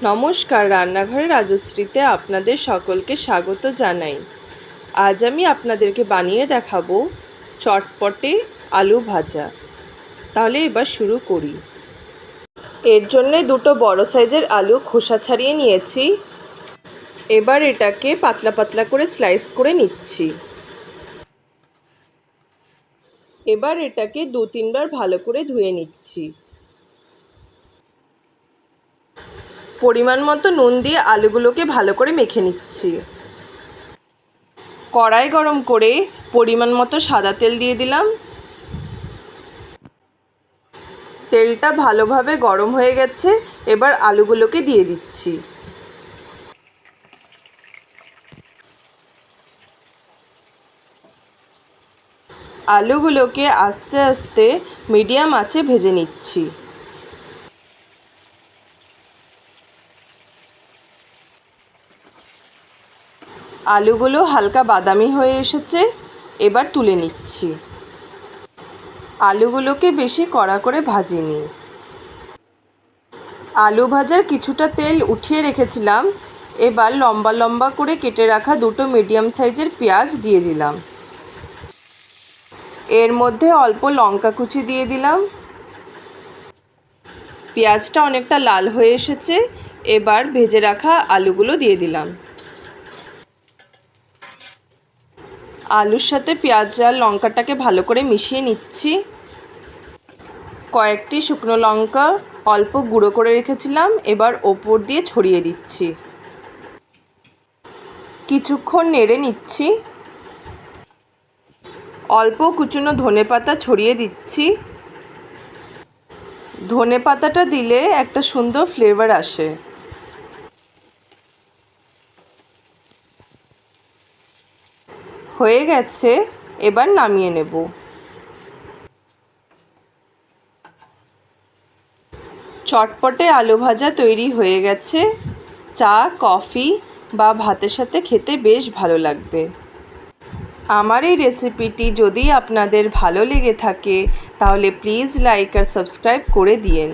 নমস্কার, রান্নাঘরে রাজশ্রীতে আপনাদের সকলকে স্বাগত জানাই। আজ আমি আপনাদেরকে বানিয়ে দেখাবো চটপটে আলু ভাজা। তাহলে এবার শুরু করি। এর জন্যে দুটো বড় সাইজের আলু খোসা ছাড়িয়ে নিয়েছি। এবার এটাকে পাতলা পাতলা করে স্লাইস করে নিচ্ছি। এবার এটাকে 2-3 বার ভালো করে ধুয়ে নিচ্ছি। পরিমাণ মতো নুন দিয়ে আলুগুলোকে ভালো করে মেখে নিচ্ছি। কড়াই গরম করে পরিমাণ মতো সাদা তেল দিয়ে দিলাম। তেলটা ভালোভাবে গরম হয়ে গেছে, এবার আলুগুলোকে দিয়ে দিচ্ছি। আলুগুলোকে আস্তে আস্তে মিডিয়াম আঁচে ভেজে নিচ্ছি। আলুগুলো হালকা বাদামি হয়ে এসেছে, এবার তুলে নিচ্ছি। আলুগুলোকে বেশি কড়া করে ভাজিনি। আলু ভাজার কিছুটা তেল উঠিয়ে রেখেছিলাম। এবার লম্বা লম্বা করে কেটে রাখা দুটো মিডিয়াম সাইজের পেঁয়াজ দিয়ে দিলাম। এর মধ্যে অল্প লঙ্কা কুচি দিয়ে দিলাম। পেঁয়াজটা অনেকটা লাল হয়ে এসেছে, এবার ভেজে রাখা আলুগুলো দিয়ে দিলাম। আলুর সাথে পেঁয়াজ আর লঙ্কাটাকে ভালো করে মিশিয়ে নিচ্ছি। কয়েকটি শুকনো লঙ্কা অল্প গুঁড়ো করে রেখেছিলাম, এবার ওপর দিয়ে ছড়িয়ে দিচ্ছি। কিছুক্ষণ নেড়ে নিচ্ছি। অল্প কুচনো ধনেপাতা ছড়িয়ে দিচ্ছি। ধনেপাতাটা দিলে একটা সুন্দর ফ্লেভার আসে। হয়ে গেছে, এবার নামিয়ে নেব। চটপটে আলু ভাজা তৈরি হয়ে গেছে। চা, কফি বা ভাতের সাথে খেতে বেশ ভালো লাগবে। আমার এই রেসিপিটি যদি আপনাদের ভালো লেগে থাকে তাহলে প্লিজ লাইক আর সাবস্ক্রাইব করে দিয়েন।